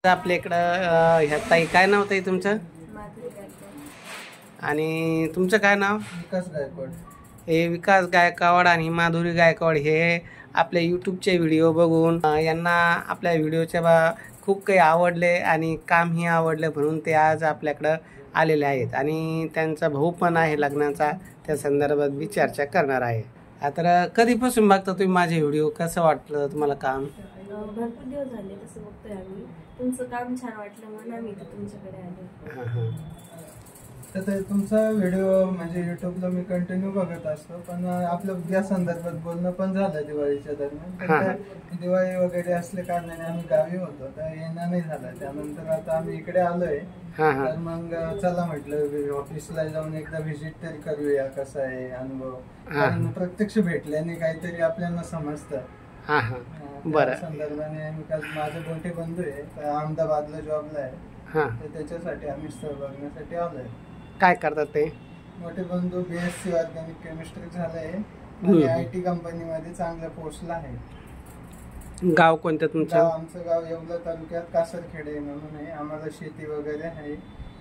आपल्या इकडं ह्या ताई काय नाव ताई तुमचं आणि तुमचं काय नाव? विकास गायकवाड. हे विकास गायकवाड आणि माधुरी गायकवाड हे आपल्या यूट्यूबचे व्हिडिओ बघून यांना आपल्या व्हिडिओच्या खूप काही आवडले आणि कामही आवडले म्हणून ते आज आपल्याकडं आलेले आहेत आणि त्यांचा भाऊ पण आहे लग्नाचा, त्या संदर्भात मी चर्चा करणार आहे. तर कधीपासून बघता तुम्ही माझे व्हिडिओ? कसं वाटलं तुम्हाला काम? भरपूर दिवस झाले तसं बघतोय आम्ही. तुमचं काम छान वाटलं म्हणून आम्ही तुमच्याकडे आलो. तर तुमचा व्हिडिओ म्हणजे युट्यूबला मी कंटिन्यू बघत असतो, पण आपलं या संदर्भात बोलणं पण झालं दिवाळीच्या दरम्यान. दिवाळी वगैरे असल्या कारणाने आम्ही गावी होतो तर येणं नाही झालं. त्यानंतर आता आम्ही इकडे आलोय, तर मग चला म्हटलं ऑफिसला जाऊन एकदा व्हिजिट तरी करूया, कसा आहे अनुभव. कारण प्रत्यक्ष भेटल्याने काहीतरी आपल्याला समजतं. बरं, संदर्भाने माझे मोठे बंधू आहे तर अहमदाबादला जॉबला आहे, तर त्याच्यासाठी आम्ही स्थळ बघण्यासाठी आलोय. काय करतात ते? मोठे बंधू BSc ऑर्गॅनिक केमिस्ट्री झालंय आणि IT कंपनीमध्ये चांगल्या पोस्टला आहे. गाव कोणतं तुमचं? आमचं गाव येवला तालुक्यात कासरखेडे म्हणून आहे. आम्हाला शेती वगैरे आहे.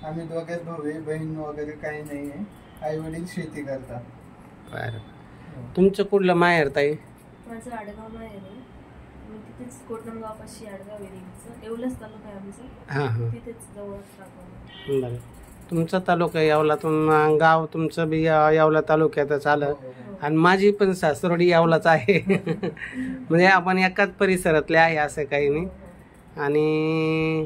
आम्ही दोघेच भाऊ आहे, बहीण वगैरे काही नाही आहे. आई वडील शेती करतात. बरं, तुमचं कुठलं माहेर ताई? माझं आडगाव माहेर आहे. मी तिथेच कोटणगाव पाशी आडगाव आहे, येवलाच तालुका आहे आमचा. तिथेच जवळच राहतो. बरं, तुमचा तालुका येवलातून गाव तुमचं बी येवला तालुक्यातच आलं आणि माझी पण सासरोडी येवलाच आहे. म्हणजे आपण एकाच परिसरातले आहे असं काही नाही. आणि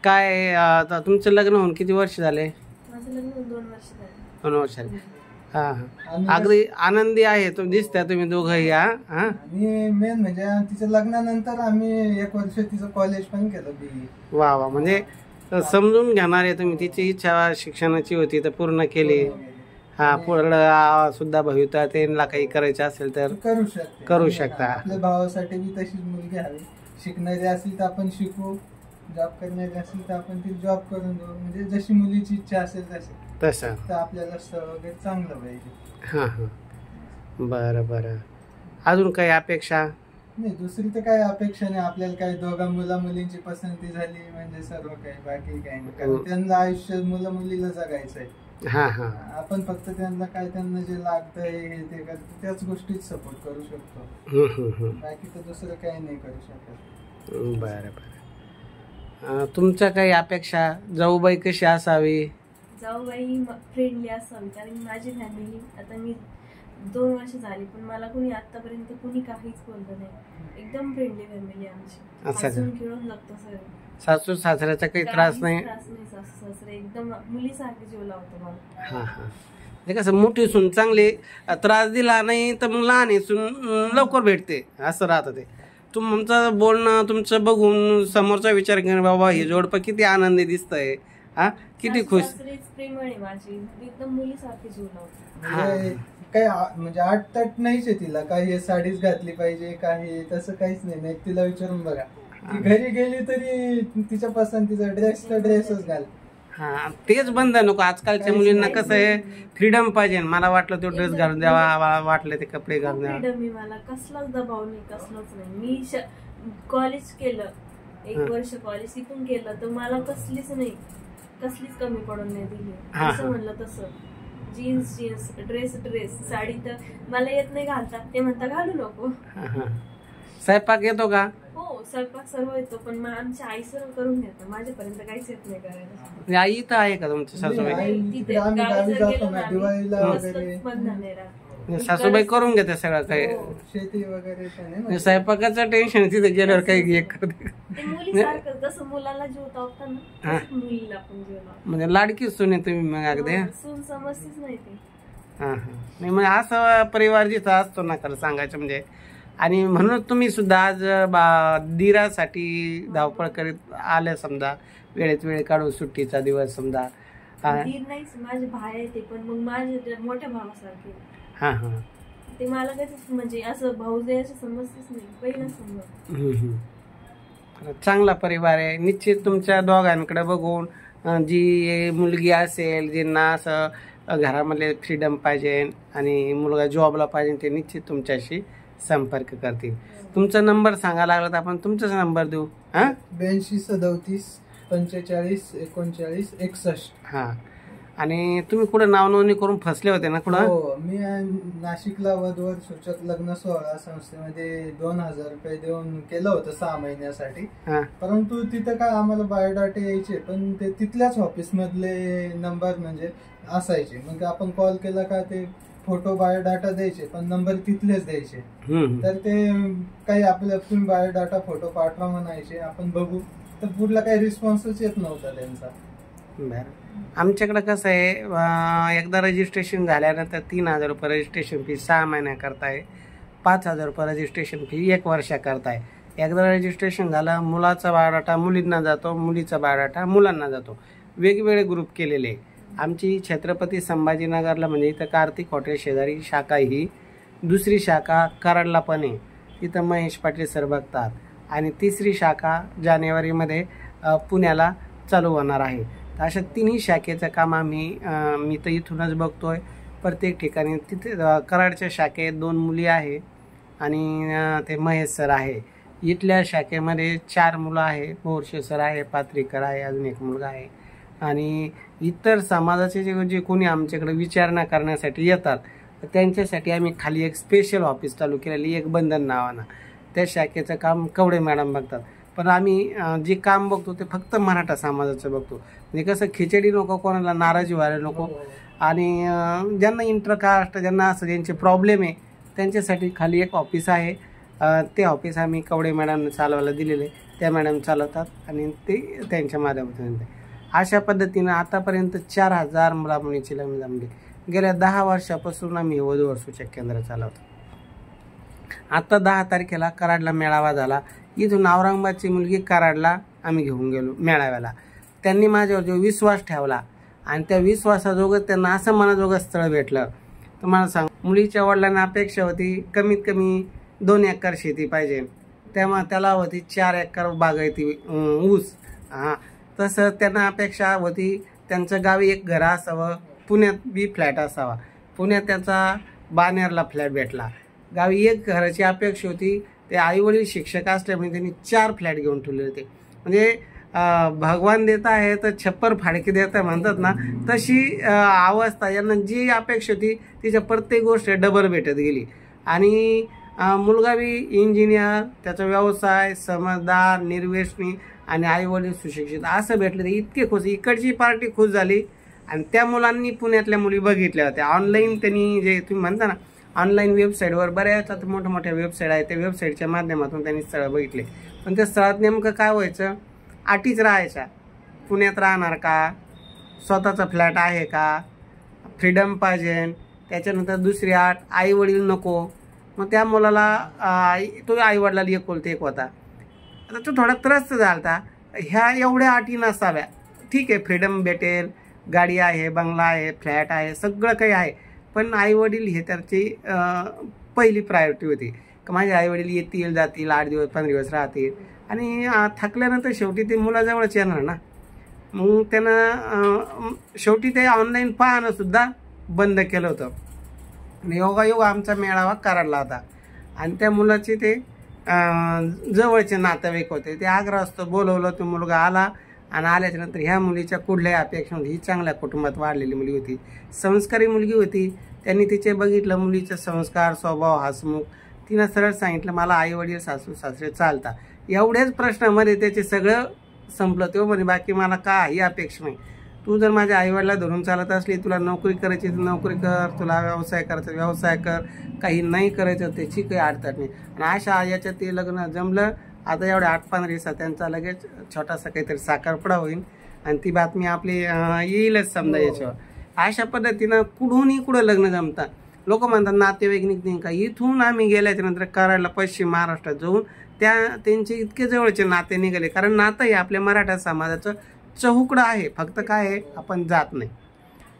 काय आता तुमचं लग्न होऊन किती वर्ष झाले? माझं लग्न 2 वर्ष झाले. 2 वर्ष झाले. अगदी आनंदी आहे दिसत्या तुम्ही दोघंही. आणि मेन म्हणजे तिच्या लग्नानंतर आम्ही 1 वर्ष तिचं कॉलेज पण केलं, BE. वा वा, म्हणजे समजून घेणार आहे तुम्ही. तिची इच्छा शिक्षणाची होती तर पूर्ण केली. पुढं सुद्धा भविता त्यांना काही करायचं असेल तर करू शकता. आपल्या भावासाठी बी तशीच मुलगी हवी. शिकणारी असेल तर आपण शिकू, जॉब करणारी असेल तर आपण ती जॉब करून देऊ. म्हणजे जशी मुलीची इच्छा असेल तसं तर आपल्याला स्थळ वगैरे चांगलं पाहिजे. बरं बरं, अजून काही अपेक्षा? नाही, दुसरी तर काही अपेक्षा नाही. आपल्याला काही दोघा मुला मुलींची पसंती झाली म्हणजे सर्व काही, बाकी काही नाही. कारण त्यांना आयुष्य मुला मुलीला जगायचंय. आपण फक्त त्यांना जे लागतंय हे ते करतो त्याच गोष्टीत सपोर्ट करू शकतो. बाकी तर दुसरं काही नाही करू शकत. बरं बरं, तुमच्या काही अपेक्षा? जाऊबाई कशी असावी? जाऊबाई फ्रेंडली असावी. कारण माझी फॅमिली आता मी 2 वर्ष झाली पण मला कुणी आतापर्यंत कुणी काहीच बोललं नाही. एकदम फ्रेंडली फॅमिली आमची. हसून खेळून लागतो सर. सासू सासऱ्याचा काही त्रास नाही? सासू सासरे एकदम मुलीसारखे जीव लावतो मला. ते कसं मोठी सून चांगली, त्रास दिला नाही तर मग लहान सून लवकर भेटते असं राहतं. ते तुमचं बोलणं तुमचं बघून समोरचा विचार कर, बाबा हे जोडपं किती आनंदी दिसतंय, किती खुश. प्रेमळ आहे माझी, एकदम मुलीसारखी जीव लावतो. काय म्हणजे आटतट नाहीच आहे तिला. काही हे साडीच घातली पाहिजे काही तसं काहीच नाही. तिला विचारून बघा, ती घरी गेली तरी तिच्या पसंतीचा ड्रेस तर ड्रेसच घाल. तेच बंद नको. आजकालच्या मुलींना कसं आहे, फ्रीडम पाहिजे. मला वाटलं तो ड्रेस घालून द्यावा, वाटलं ते कपडे घालून द्यावा. फ्रीडम आहे मला, कसलाच दबाव नाही, कसलाच नाही. मी कॉलेज केलं 1 वर्ष, कॉलेज तिथून केलं तर मला कसलीच कमी पडून नाही दिली. असं म्हणलं तसं जीन्स ड्रेस साडी तर मला येत नाही घालता. ते म्हणता घालू नको. स्वयंपाक येतो का? हो, स्वयंपाक सर्व येतो, पण आमच्या आई सर्व करून घेतात. माझ्यापर्यंत काहीच येत नाही करायला. आई तर आहे का तुमची सासूबाई? सासूबाई करून घेते सगळं काही. शेती वगैरे स्वयंपाकाचं टेन्शन तिथे गेल्यावर काही जसं मुलाला जीव लावतात ना, मुलीला पण जीव लावतात. म्हणजे लाडकी सून आहे तुम्ही मग अगदी. सून समजतीच नाही ते. नाही म्हणजे असं परिवार जिथं असतो ना खरं सांगायचं म्हणजे. आणि म्हणून तुम्ही सुद्धा आज दीरासाठी धावपळ करीत आले समजा, वेळेत वेळ काढून सुट्टीचा दिवस समजा. दीर नाहीच, माझे भाई आहे ते, पण मग माझे मोठ्या भावासारखे. ते मला कधीच म्हणजे असं भाऊ जे असं समजतेच नाही, पहिलं समज. चांगला परिवार आहे निश्चित. तुमच्या दोघांकडे बघून जी मुलगी असेल ज्यांना असं घरामध्ये फ्रीडम पाहिजे आणि मुलगा जॉबला पाहिजे ते निश्चित तुमच्याशी संपर्क करतील. तुमचा नंबर सांगायला लागला तर आपण तुमचाच नंबर देऊ. हा 82 37 45 39 61. हा. आणि तुम्ही कुठं नाव नोंदणी करून फसले होते ना कुठं? हो, मी नाशिकला वधूवर सूचक लग्न सोहळा संस्थेमध्ये 2000 रुपये देऊन केलं होतं 6 महिन्यासाठी. परंतु तिथं काय आम्हाला बायोडाटे यायचे, पण ते तिथल्याच ऑफिस मधले नंबर म्हणजे असायचे. मग आपण कॉल केला का ते फोटो बायोडाटा द्यायचे, पण नंबर तिथलेच द्यायचे. तर ते काही आपल्या तुम्ही बायोडाटा फोटो पाठवा म्हणायचे, आपण बघू. तर पुढला काही रिस्पॉन्सच येत नव्हता त्यांचा. बरं. आमच्याकडे कसं आहे, एकदा रजिस्ट्रेशन झाल्यानंतर 3000 रुपये रजिस्ट्रेशन फी 6 महिन्याकरता आहे, 5000 रुपये रजिस्ट्रेशन फी 1 वर्षाकरता आहे. एकदा रजिस्ट्रेशन झालं, मुलाचा बायोडाटा मुलींना जातो, मुलीचा बायोडाटा मुलांना जातो. वेगवेगळे ग्रुप केलेले. आमची छत्रपती संभाजीनगरला म्हणजे इथं कार्तिक हॉटेल शेजारी शाखा, ही दुसरी शाखा कराडला पण आहे, तिथं महेश पाटील सर बघतात. आणि तिसरी शाखा जानेवारीमध्ये पुण्याला चालू होणार आहे. अशा तिन्ही शाखेचं काम मी तर इथूनच बघतोय प्रत्येक ठिकाणी. तिथे कराडच्या शाखेत 2 मुली आहे आणि ते महेश सर आहे. इथल्या शाखेमध्ये 4 मुलं आहे, बोरशे सर आहे, पात्रीकर आहे, अजून 1 मुलगा आहे. आणि इतर समाजाचे जे कोणी आमच्याकडे विचारणा करण्यासाठी येतात त्यांच्यासाठी आम्ही खाली एक स्पेशल ऑफिस चालू केलेली, एक बंधन नावानं. त्या शाखेचं काम कवडे मॅडम बघतात. पण आम्ही जे काम बघतो ते फक्त मराठा समाजाचं बघतो. म्हणजे कसं खिचडी नको, कोणाला नाराजी व्हायला नको. आणि ज्यांना इंटरकास्ट, ज्यांना असं ज्यांचे प्रॉब्लेम आहे त्यांच्यासाठी खाली एक ऑफिस आहे. ते ऑफिस आम्ही कवडे मॅडमने चालवायला दिलेले, त्या मॅडम चालवतात आणि ते त्यांच्या माध्यमातून. अशा पद्धतीनं आतापर्यंत 4000 मुला मुलींची लग्न जमली. गेल्या 10 वर्षापासून आम्ही वधूवर सूचक केंद्र चालवतो. आता 10 तारखेला कराडला मेळावा झाला. इथून औरंगाबादची मुलगी कराडला आम्ही घेऊन गेलो मेळाव्याला. त्यांनी माझ्यावर जो विश्वास ठेवला आणि त्या विश्वासाजोगं त्यांना असं मनाजोगं स्थळ भेटलं. तुम्हाला सांग, मुलीच्या वडिलांना अपेक्षा होती कमीत कमी 2 एकर शेती पाहिजे, तेव्हा त्याला होती 4 एकर बागायती ऊस. तसं त्यांना अपेक्षा होती त्यांचं गावी एक घर असावं, पुण्यात बी फ्लॅट असावा. पुण्यात त्याचा बानेरला फ्लॅट भेटला. गावी एक घराची अपेक्षा होती. ते आईवडील शिक्षक असल्यामुळे त्यांनी 4 फ्लॅट घेऊन ठेवले होते. म्हणजे भगवान देता आहे तर छप्पर फाडकी देता म्हणतात ना, तशी अवस्था. यांना जी अपेक्षा होती तिच्या प्रत्येक गोष्ट डबल भेटत गेली. आणि मुलगा बी इंजिनियर, त्याचा व्यवसाय, समजदार, निर्व्यसनी आणि आईवडील सुशिक्षित असं भेटलं. ते इतके खुश, इकडची पार्टी खुश झाली. आणि त्या मुलांनी पुण्यातल्या मुली बघितल्या होत्या ऑनलाईन. त्यांनी जे तुम्ही म्हणता ना ऑनलाईन वेबसाईटवर बऱ्याच आता मोठ्या मोठ्या वेबसाईट आहेत, त्या वेबसाईटच्या माध्यमातून त्यांनी स्थळं बघितले. पण त्या स्थळात नेमकं काय व्हायचं, अटीच राहायच्या. पुण्यात राहणार का, स्वतःचा फ्लॅट आहे का, फ्रीडम पाहिजे. त्याच्यानंतर दुसरी अट, आईवडील नको. मग त्या मुलाला तो आईवडिलाला एकुलता एक होता. आता तो थोडा त्रस्त झाला. ह्या एवढ्या अटी नसाव्या. ठीक आहे, फ्रीडम भेटेल, गाडी आहे, बंगला आहे, फ्लॅट आहे, सगळं काही आहे. पण आईवडील हे त्याची पहिली प्रायोरिटी होती. की माझे आईवडील येतील जातील, 8 दिवस 15 दिवस राहतील आणि थकल्यानंतर शेवटी ते मुलाजवळच येणार ना. मग त्यानं शेवटी ते ऑनलाईन पाहणं सुद्धा बंद केलं होतं. योगायोग आमचा मेळावा कराडला होता आणि त्या मुलाचे ते जवळचे नातेवाईक होते. ते आग्रहास्तव बोलवलं. तो मुलगा आला आणि आल्याच्या नंतर ह्या मुलीच्या कुठल्याही अपेक्षा नव्हती. ही चांगल्या कुटुंबात वाढलेली मुलगी होती, संस्कारी मुलगी होती. त्यांनी तिचे बघितलं मुलीचे संस्कार, स्वभाव, हसमुख. तिनं सरळ सांगितलं मला आईवडील सासू सासरे चालतात. एवढ्याच प्रश्नामध्ये त्याचे सगळं संपलं. तेव्हा म्हणे बाकी मला काही अपेक्षा नाही. तू जर माझ्या आईवडिला धरून चालत असली, तुला नोकरी करायची तर नोकरी कर, तुला व्यवसाय करायचा व्यवसाय कर, काही नाही करायचं त्याची काही अडचण नाही. आणि अशा याच्यात ते लग्न जमलं. आता एवढ्या 8-15 दिवसात त्यांचा लगेच छोटासा काहीतरी साखरपुडा होईल आणि ती बातमी आपली येईलच समजा याच्यावर. अशा पद्धतीनं कुठूनही कुठं लग्न जमतात. लोक म्हणतात नातेवाईक निघते का. इथून आम्ही गेल्याच्या नंतर कराडला पश्चिम महाराष्ट्रात जाऊन त्यांचे इतके जवळचे नाते निघाले. कारण नातं हे आपल्या मराठा समाजाचं चहुकडं आहे, फक्त काय आहे आपण जात नाही.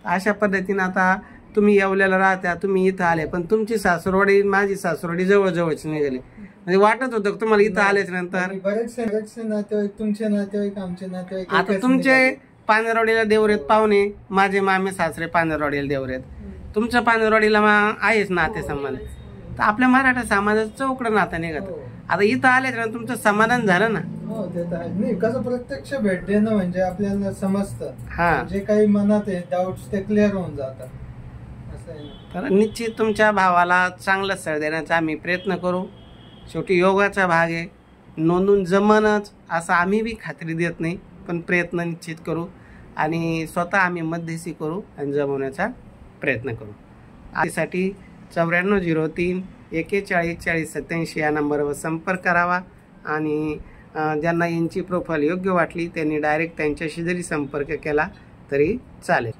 अशा पद्धतीनं आता तुम्ही येवल्याला राहता, तुम्ही इथं आले, पण तुमची सासरवाडी माझी सासरवाडी जवळजवळची निघाली. म्हणजे वाटत होतं तुम्हाला इथं आल्याच्या नंतर बरेचसे नातेवाईक, तुमचे नातेवाईक, आमचे नातेवाईक. आता तुमचे पांजरवाडीला देवरेत पाहुणे, माझे मामे सासरे पांजरवाडीला देवरेत, तुमच्या पांजरवाडीला आहेच नाते संबंध. तर आपल्या मराठा समाजाचं चौकडं नातं निघत. आता इथं आल्याच्या नंतर तुमचं समाधान झालं ना. हो ते तर आहे. नाही कसं प्रत्यक्ष भेट देणं म्हणजे आपल्याला समजतं, हा जे काही मनात आहे डाऊट्स ते क्लिअर होऊन जातात, असं आहे ना. तर निश्चित तुमच्या भावाला चांगलं स्थळ देण्याचा आम्ही प्रयत्न करू. शेवटी योगाचा भाग आहे, नोंदून जमणच असं आम्ही बी खात्री देत नाही, पण प्रयत्न निश्चित करू आणि स्वतः आम्ही मध्यस्थी करू आणि जमवण्याचा प्रयत्न करू. यासाठी 9403 41 40 87 या नंबरवर संपर्क करावा आणि ज्यांना यांची प्रोफाईल योग्य वाटली त्यांनी डायरेक्ट त्यांच्याशी जरी संपर्क केला तरी चालेल.